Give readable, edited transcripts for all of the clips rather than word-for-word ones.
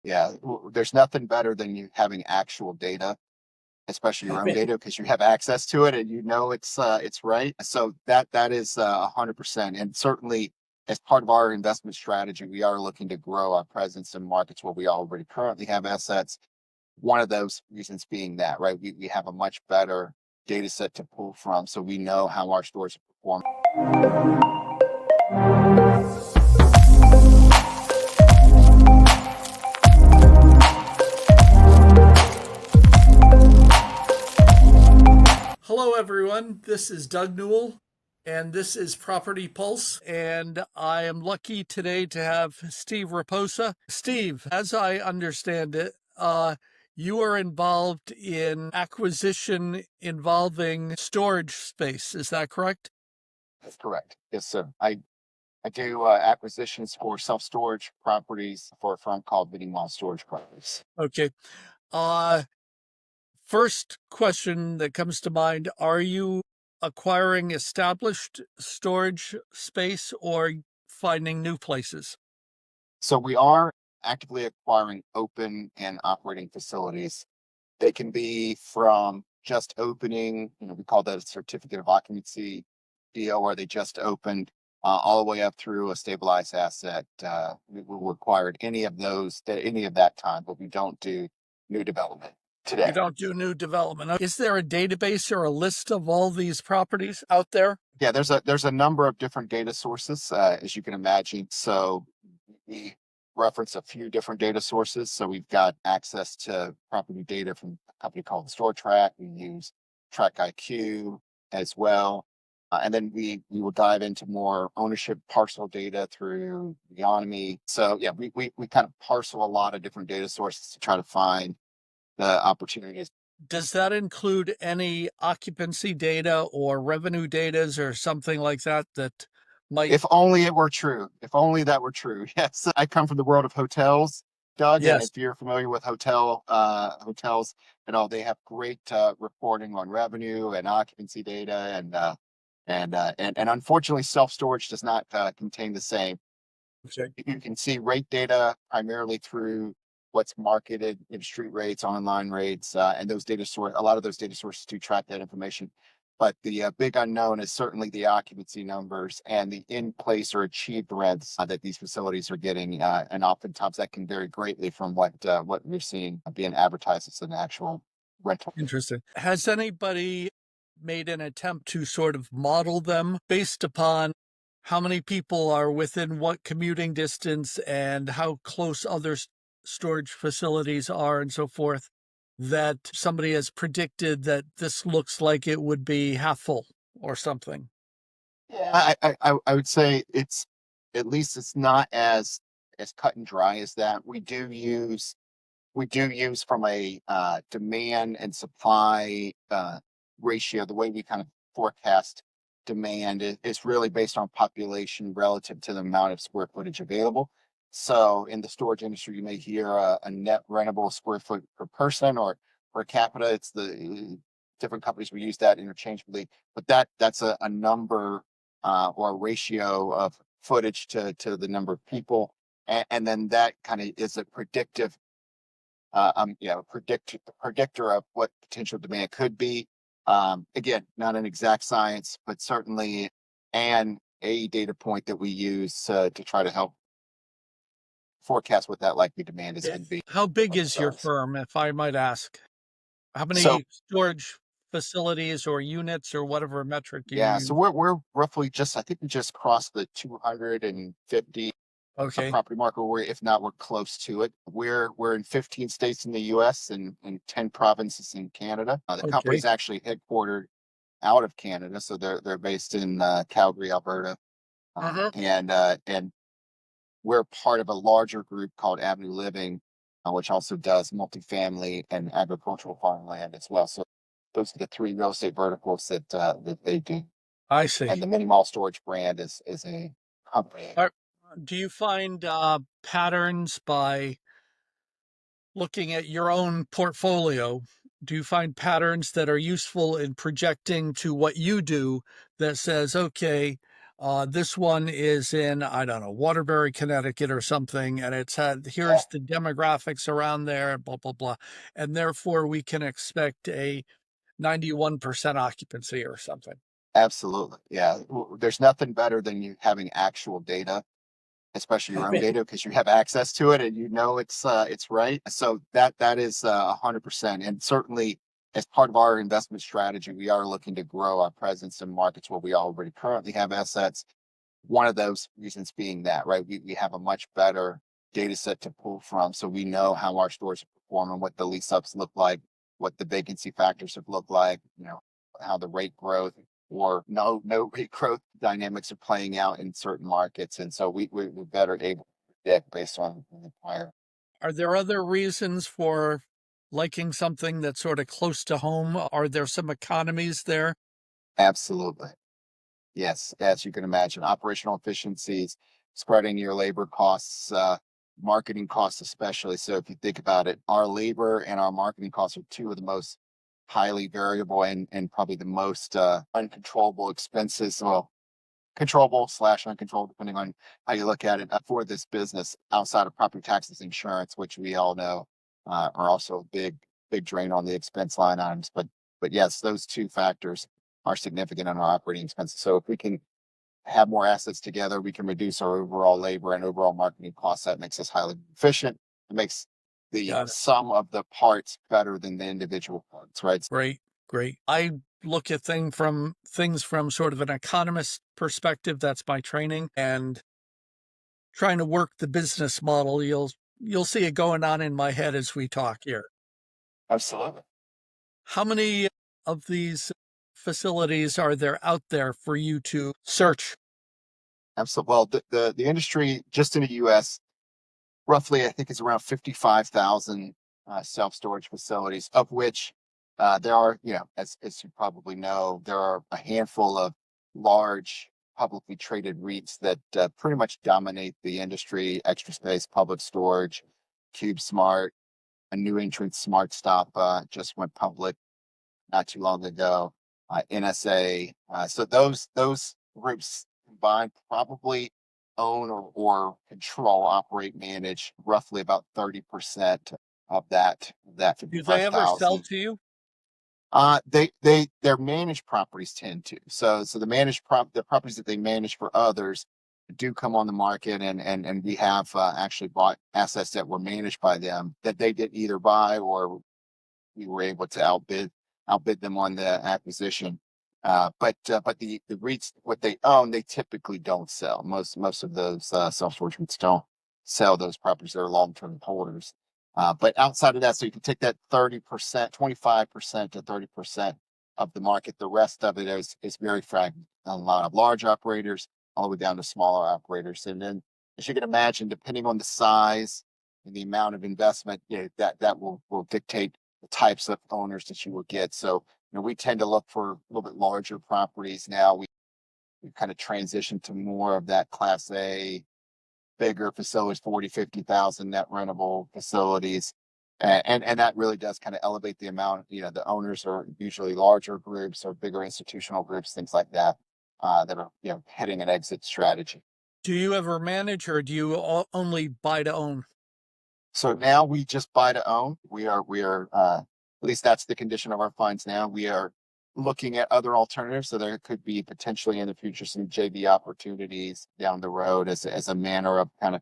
Yeah, there's nothing better than you having actual data, especially your own data, because you have access to it and you know it's right. So that is 100%, and certainly as part of our investment strategy, we are looking to grow our presence in markets where we already currently have assets. One of those reasons being that, right? We have a much better data set to pull from, so we know how our stores are performing. Hello, everyone. This is Doug Newell, and this is Property Pulse. And I am lucky today to have Steve Raposa. Steve, as I understand it, you are involved in acquisition involving storage space. Is that correct? That's correct. Yes, sir. I do acquisitions for self-storage properties for a firm called Newell Storage Properties. Okay. Uh, First question that comes to mind, are you acquiring established storage space or finding new places? So we are actively acquiring open and operating facilities. They can be from just opening, we call that a certificate of occupancy deal, where they just opened, all the way up through a stabilized asset. We will require any of those at any of that time, but we don't do new development You today. don't do new development. Is there a database or a list of all these properties out there? Yeah, there's a number of different data sources, as you can imagine. So we reference a few different data sources. So we've got access to property data from a company called StoreTrack. We use Track IQ as well. And then we will dive into more ownership parcel data through Economy. So yeah, we kind of parcel a lot of different data sources to try to find the opportunities. Does that include any occupancy data or revenue data or something like that that might? If only it were true. If only that were true. Yes, I come from the world of hotels, Doug, and Yes. if you're familiar with hotels and all, they have great reporting on revenue and occupancy data, and unfortunately, self storage does not contain the same. Okay. You can see rate data primarily through what's marketed in street rates, online rates, and those data source. A lot of those data sources do track that information. But the big unknown is certainly the occupancy numbers and the in place or achieved rents that these facilities are getting, and oftentimes that can vary greatly from what we're seeing being advertised as an actual rental. Interesting. Has anybody made an attempt to sort of model them based upon how many people are within what commuting distance and how close other storage facilities are and so forth, that somebody has predicted that this looks like it would be half full or something? Yeah, I would say it's, at least it's not as cut and dry as that. We do use from a demand and supply ratio. The way we kind of forecast demand is really based on population relative to the amount of square footage available. So in the storage industry, you may hear a net rentable square foot per person or per capita. It's the different companies we use that interchangeably, but that's a number, or a ratio of footage to the number of people, and then that kind of is a predictive, predictor of what potential demand could be. Again, not an exact science, but certainly a data point that we use to try to help forecast what that likely demand is Yeah. going to be How big on is your facilities. firm, if I might ask? How So many storage facilities or units or whatever metric you yeah, so use? we're roughly just, I think we just crossed the 250 Okay. property market, where if not, we're close to it. We're in 15 states in the US and 10 provinces in Canada. The Okay. company's actually headquartered out of Canada, so they're based in Calgary, Alberta, Uh-huh. and we're part of a larger group called Avenue Living, which also does multifamily and agricultural farmland as well. So those are the three real estate verticals that they do. I see. And the Mini Mall Storage brand is a company. Are, do you find patterns by looking at your own portfolio? Do you find patterns that are useful in projecting to what you do that says, okay, This one is in, I don't know, Waterbury, Connecticut or something, and it's had, Yeah, here's the demographics around there, blah, blah, blah. And therefore we can expect a 91% occupancy or something. absolutely. Yeah. There's nothing better than you having actual data, especially your own data, because you have access to it and you know it's right. So that is 100%. And certainly as part of our investment strategy, we are looking to grow our presence in markets where we already currently have assets. One of those reasons being that, right? We have a much better data set to pull from. So we know how our stores are performing, what the lease ups look like, what the vacancy factors have looked like, how the rate growth or no rate growth dynamics are playing out in certain markets. And so we're better able to predict based on the prior. Are there other reasons for liking something that's sort of close to home? Are there some economies there? Absolutely. Yes, as you can imagine, operational efficiencies, spreading your labor costs, marketing costs, especially. So if you think about it, our labor and our marketing costs are two of the most highly variable and probably the most uncontrollable expenses. Well, controllable slash uncontrollable, depending on how you look at it, for this business outside of property taxes, insurance, which we all know are also a big drain on the expense line items. But yes, those two factors are significant on our operating expenses. So if we can have more assets together, we can reduce our overall labor and overall marketing costs. That makes us highly efficient. It makes the Got it. sum of the parts better than the individual parts, right? Great, great. I look at things from sort of an economist perspective. That's my training, and trying to work the business model. You'll see it going on in my head as we talk here. Absolutely. How many of these facilities are there out there for you to search? Absolutely. Well, the industry just in the US, roughly, I think it's around 55,000 self storage facilities, of which there are, as you probably know, there are a handful of large publicly traded REITs that pretty much dominate the industry. Extra Space, Public Storage, CubeSmart, a new entrant, Smart Stop, just went public not too long ago. NSA. So those groups combined probably own or control, operate, manage roughly about 30% of that Do they ever sell 55,000. to you? Their managed properties tend to. So the properties that they manage for others do come on the market, and we have actually bought assets that were managed by them that they didn't either buy, or we were able to outbid them on the acquisition. But the REITs, what they own, they typically don't sell. Most of those self storage REITs don't sell those properties. They're long term holders. But outside of that, so you can take that 30%, 25% to 30% of the market. The rest of it is very fragmented. A lot of large operators, all the way down to smaller operators. And then, as you can imagine, depending on the size and the amount of investment, that will dictate the types of owners that you will get. So, we tend to look for a little bit larger properties now. We kind of transitioned to more of that class A, bigger facilities, 40, 50,000 net rentable facilities. And that really does kind of elevate the amount, the owners are usually larger groups or bigger institutional groups, things like that, that are, heading an exit strategy. Do you ever manage or do you only buy to own? So now we just buy to own. We are at least that's the condition of our funds now. We are looking at other alternatives. So there could be potentially in the future some JV opportunities down the road as a manner of kind of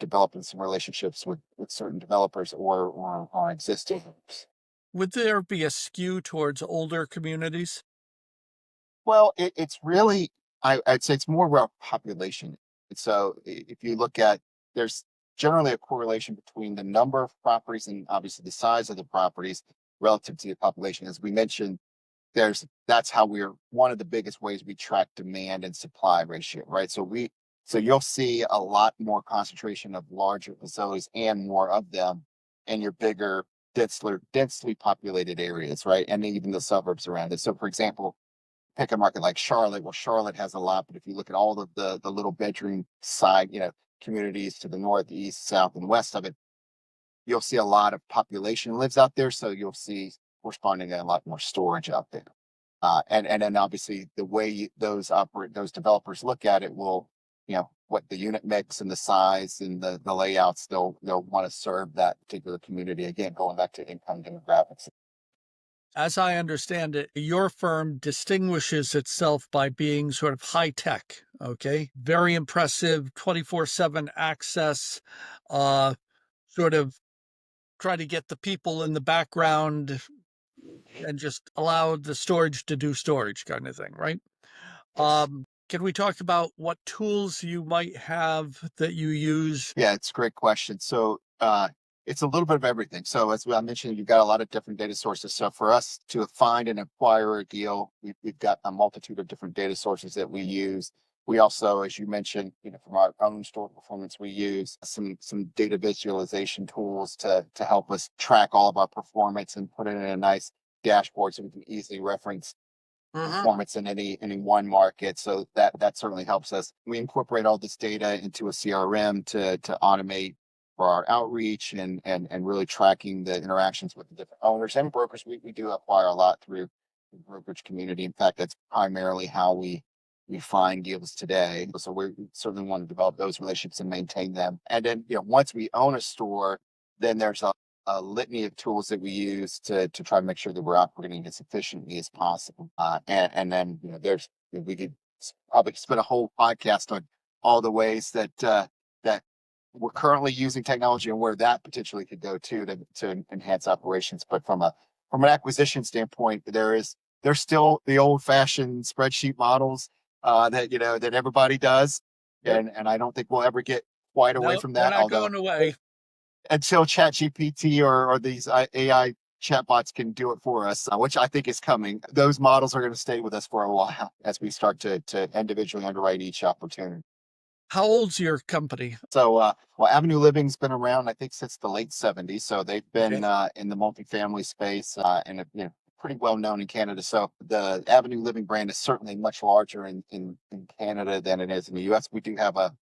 developing some relationships with certain developers or our existing groups. Would there be a skew towards older communities? Well, it's really, I'd say it's more about population. And so if you look at, there's generally a correlation between the number of properties and obviously the size of the properties relative to the population. As we mentioned, that's how we're one of the biggest ways we track demand and supply ratio, right? So you'll see a lot more concentration of larger facilities and more of them in your bigger, densely populated areas, right? And even the suburbs around it. So for example, pick a market like Charlotte. Well, Charlotte has a lot, but if you look at all of the little bedroom side, communities to the north, the east, south, and west of it, you'll see a lot of population lives out there. So you'll see corresponding a lot more storage out there. And then obviously the way those developers look at it will, what the unit mix and the size and the layouts, they'll want to serve that particular community. Again, going back to income demographics. As I understand it, your firm distinguishes itself by being sort of high tech, okay? Very impressive 24/7 access, uh, sort of try to get the people in the background and just allow the storage to do storage kind of thing, right? Yes. Can we talk about what tools you might have that you use? Yeah, it's a great question. So it's a little bit of everything. So as I mentioned, you've got a lot of different data sources. So for us to find and acquire a deal, we've got a multitude of different data sources that we use. We also, as you mentioned, from our own store performance, we use some data visualization tools to help us track all of our performance and put it in a nice dashboard so we can easily reference Mhm. performance in any one market. So that certainly helps us. We incorporate all this data into a CRM to automate for our outreach and really tracking the interactions with the different owners and brokers. We do acquire a lot through the brokerage community. In fact, that's primarily how we find deals today. So we certainly want to develop those relationships and maintain them. And then, once we own a store, then there's a litany of tools that we use to try to make sure that we're operating as efficiently as possible. And then, we could probably spend a whole podcast on all the ways that we're currently using technology and where that potentially could go to enhance operations. But from an acquisition standpoint, there's still the old fashioned spreadsheet models that everybody does. Yep. And I don't think we'll ever get quite away No, from they're that. not Although going away. until chat GPT or these AI chatbots can do it for us, which I think is coming, those models are going to stay with us for a while as we start to individually underwrite each opportunity. How old's your company? So, well, Avenue Living's been around, I think, since the late '70s. So they've been Okay. in the multifamily space and pretty well known in Canada. So the Avenue Living brand is certainly much larger in Canada than it is in the U.S. We do have a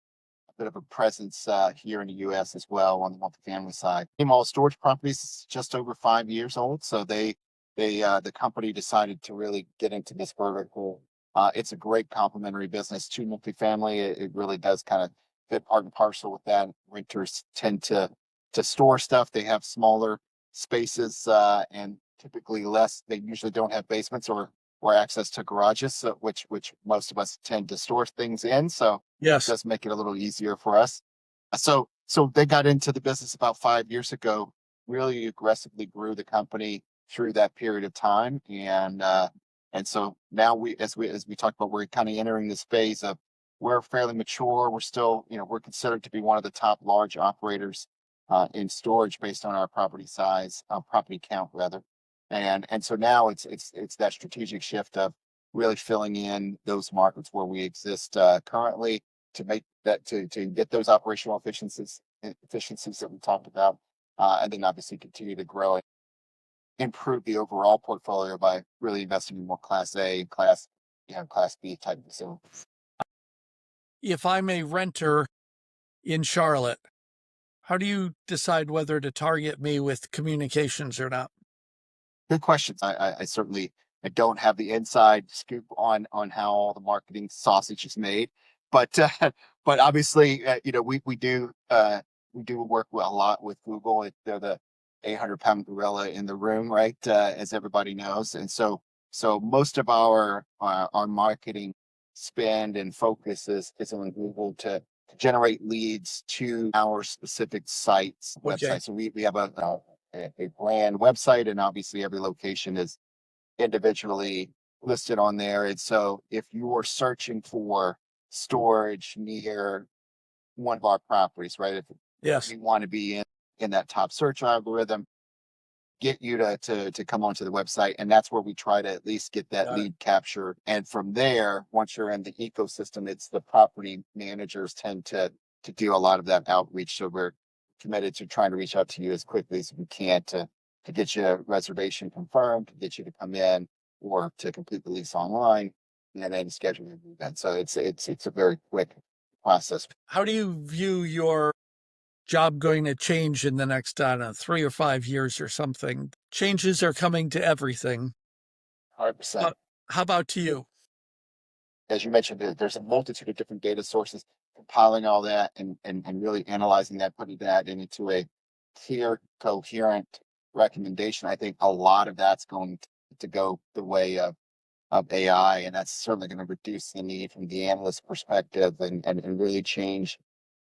bit of a presence here in the U.S. as well on the multifamily side. Mall storage properties is just over 5 years old, so the company decided to really get into this vertical. It's a great complementary business to multifamily. It really does kind of fit part and parcel with that. Renters tend to store stuff. They have smaller spaces and typically less. They usually don't have basements or access to garages, so, which most of us tend to store things in. So Yes. does make it a little easier for us. So they got into the business about 5 years ago, really aggressively grew the company through that period of time. And so now as we talked about, we're kind of entering this phase of we're fairly mature. We're still, we're considered to be one of the top large operators in storage based on our property size, property count rather. And so now it's that strategic shift of really filling in those markets where we exist currently to make that to get those operational efficiencies that we talked about, and then obviously continue to grow and improve the overall portfolio by really investing in more Class A, Class B type facilities. If I'm a renter in Charlotte, how do you decide whether to target me with communications or not? Good questions. I certainly I don't have the inside scoop on how all the marketing sausage is made, but but obviously we do work a lot with Google. They're the 800-pound gorilla in the room, right? As everybody knows, and so most of our marketing spend and focus is on Google to generate leads to our specific sites Okay. website. So we have a brand website, and obviously every location is individually listed on there. And so if you are searching for storage near one of our properties, right? If Yes. we want to be in that top search algorithm, get you to come onto the website. And that's where we try to at least get that Got it. lead capture. And from there, once you're in the ecosystem, it's the property managers tend to do a lot of that outreach. So we're committed to trying to reach out to you as quickly as we can to get you a reservation confirmed, to get you to come in or to complete the lease online and then schedule your event. So it's a very quick process. How do you view your job going to change in the next, I don't know, 3 or 5 years or something? Changes are coming to everything. 100%. But How about to you? As you mentioned, there's a multitude of different data sources, compiling all that and really analyzing that, putting that into a clear, coherent recommendation. I think a lot of that's going to go the way of AI, and that's certainly going to reduce the need from the analyst perspective and really change,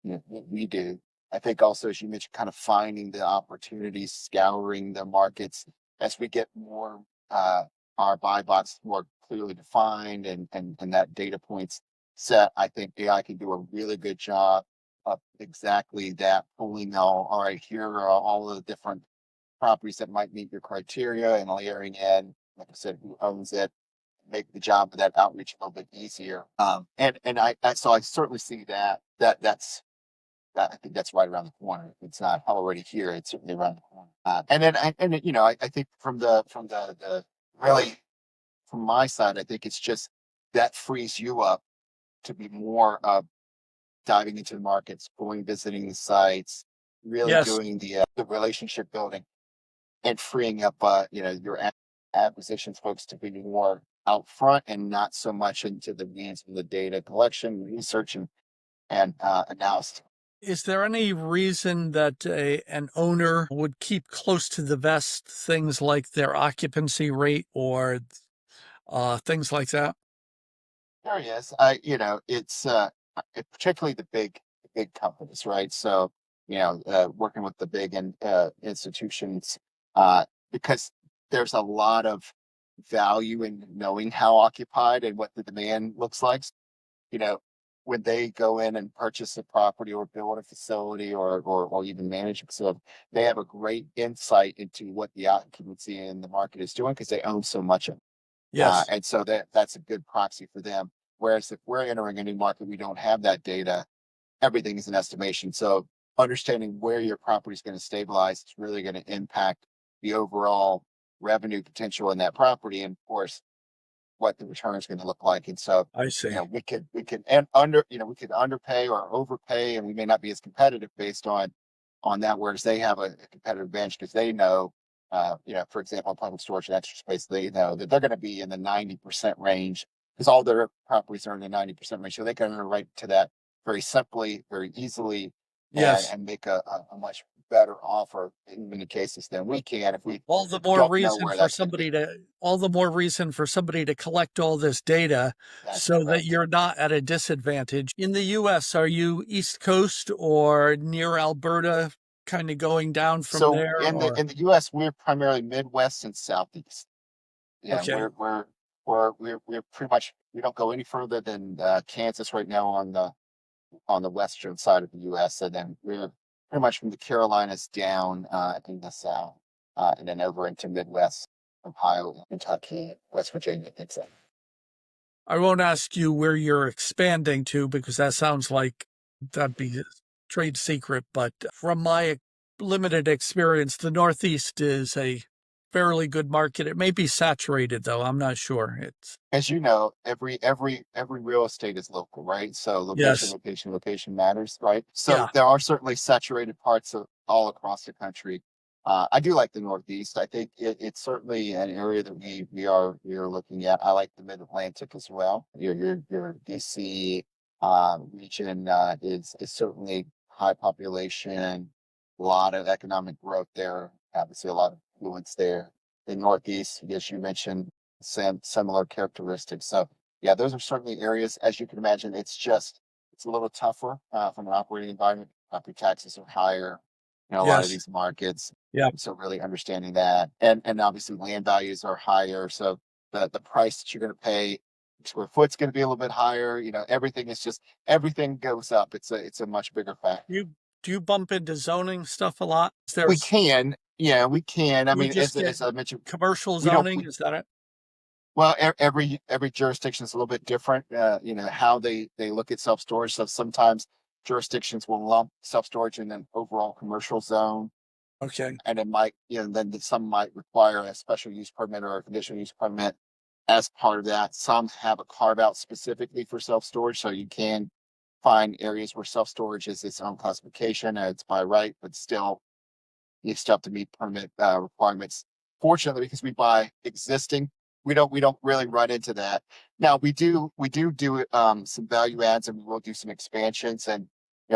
what we do. I think also, as you mentioned, kind of finding the opportunities, scouring the markets as we get more, our buy box more clearly defined and that data points set. I think AI can do a really good job of exactly that, pulling all right, here are all of the different properties that might meet your criteria and layering in, like I said, who owns it, make the job of that outreach a little bit easier. And so I certainly see that I think that's right around the corner. If it's not already here, it's certainly around the corner. I think from the really from my side, I think it's just that frees you up to be more diving into the markets, going visiting the sites, really Yes, doing the relationship building, and freeing up your acquisitions folks to be more out front and not so much into the weeds of the data collection, research, and analysis. is there any reason that an owner would keep close to the vest things like their occupancy rate or things like that? There he is. It's particularly the big companies, right? So, working with the big institutions, because there's a lot of value in knowing how occupied and what the demand looks like. You know, when they go in and purchase a property or build a facility or even manage a facility, they have a great insight into what the occupancy in the market is doing because they own so much of it. Yes, And so that's a good proxy for them. Whereas if we're entering a new market, we don't have that data. Everything is an estimation. So understanding where your property is going to stabilize is really going to impact the overall revenue potential in that property, and of course, what the return is going to look like. And so, I see. we could and under we could underpay or overpay, and we may not be as competitive based on that. Whereas they have a competitive advantage because they know, for example, public storage and extra space, they know that they're going to be in the 90% range because all their properties are in the 90% range. So they can underwrite to that very simply, very easily, and Yes. and make a much better offer in many cases than we can if we All the more don't know reason where for that's going to be. somebody to all the more reason for somebody to collect all this data That's so that correct. you're not at a disadvantage. In the US, are you East Coast or near Alberta, kind of going down from So there in the or in the U.S., we're primarily Midwest and Southeast. Yeah, okay. we're pretty much we don't go any further than Kansas right now on the western side of the U.S. And then we're pretty much from the Carolinas down in the south, and then over into Midwest, Ohio, Kentucky, West Virginia, things like. I won't ask you where you're expanding to because that sounds like that'd be a trade secret, but from my limited experience, the Northeast is a fairly good market. It may be saturated though, I'm not sure. It's As you know, every real estate is local, right? So location, yes. location, location matters, right? So Yeah. there are certainly saturated parts of all across the country. I do like the Northeast. I think it's certainly an area that we are looking at. I like the Mid Atlantic as well. Your DC region is certainly high population, a lot of economic growth there. Obviously, a lot of influence there. The Northeast, as you mentioned, similar characteristics. So yeah, those are certainly areas, as you can imagine, it's a little tougher from an operating environment. Property taxes are higher in a lot of Yes. these markets. Yeah. So really understanding that, and obviously land values are higher. So the price that you're going to pay per square foot's going to be a little bit higher. Everything goes up. It's a much bigger factor. You do you bump into zoning stuff a lot? We can, yeah, we can. I You mean, just get as I mentioned, commercial we don't. zoning, is that it? Well, every jurisdiction is a little bit different. How they look at self storage. So sometimes jurisdictions will lump self storage in an overall commercial zone, Okay. and it might, then some might require a special use permit or a conditional use permit as part of that. Some have a carve out specifically for self storage, so you can find areas where self storage is its own classification and it's by right, but still you still have to meet permit requirements. Fortunately, because we buy existing we don't really run into that. Now we do some value adds, and we will do some expansions, and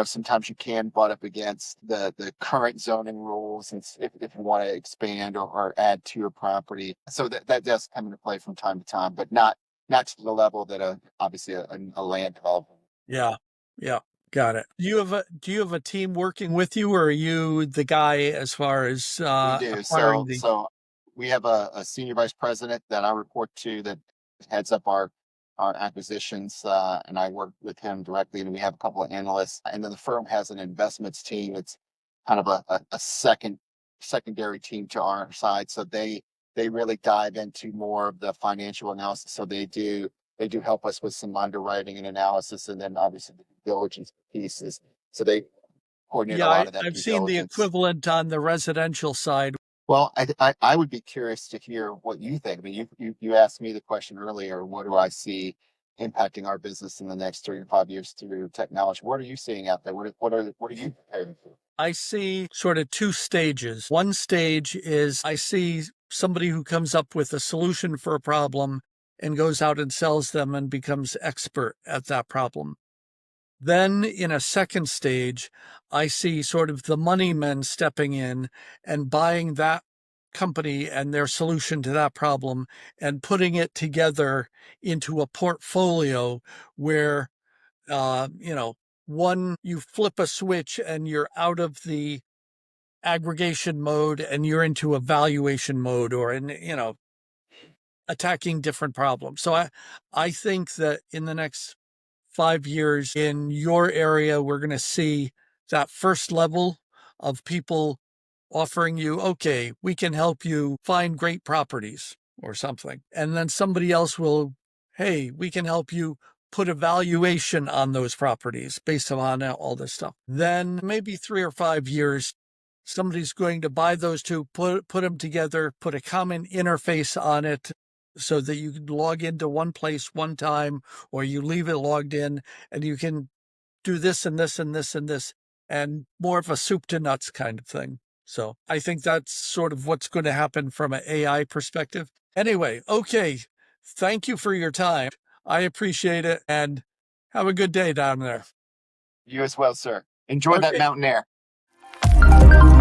sometimes you can butt up against the current zoning rules, and if you want to expand or add to your property. So that does come into play from time to time, but not to the level that obviously a land development. Yeah. Yeah. Got it. Do you have a team working with you, or are you the guy as far as We do. acquiring So we have a senior vice president that I report to that heads up our acquisitions, and I work with him directly. And we have a couple of analysts, and then the firm has an investments team. It's kind of a secondary team to our side. So they really dive into more of the financial analysis. So they do help us with some underwriting and analysis, and then obviously the due diligence pieces. So they coordinate a Yeah, lot of that I've due seen the diligence. equivalent on the residential side. Well, I would be curious to hear what you think. I mean, you asked me the question earlier, what do I see impacting our business in the next 3 to 5 years through technology? What are you seeing out there? What are you preparing for? I see sort of two stages. One stage is I see somebody who comes up with a solution for a problem and goes out and sells them and becomes expert at that problem. Then in a second stage, I see sort of the money men stepping in and buying that company and their solution to that problem and putting it together into a portfolio where, uh, you know, one, you flip a switch and you're out of the aggregation mode and you're into evaluation mode, or attacking different problems. So I think that in the next 5 years in your area, we're going to see that first level of people offering you, okay, we can help you find great properties or something. And then somebody else will, hey, we can help you put a valuation on those properties based on all this stuff. Then maybe 3 or 5 years, somebody's going to buy those two, put them together, put a common interface on it so that you can log into one place one time, or you leave it logged in and you can do this and this and this and this, and more of a soup to nuts kind of thing. So I think that's sort of what's going to happen from an AI perspective. Anyway, okay. Thank you for your time. I appreciate it, and have a good day down there. You as well, sir. Enjoy that Okay. mountain air.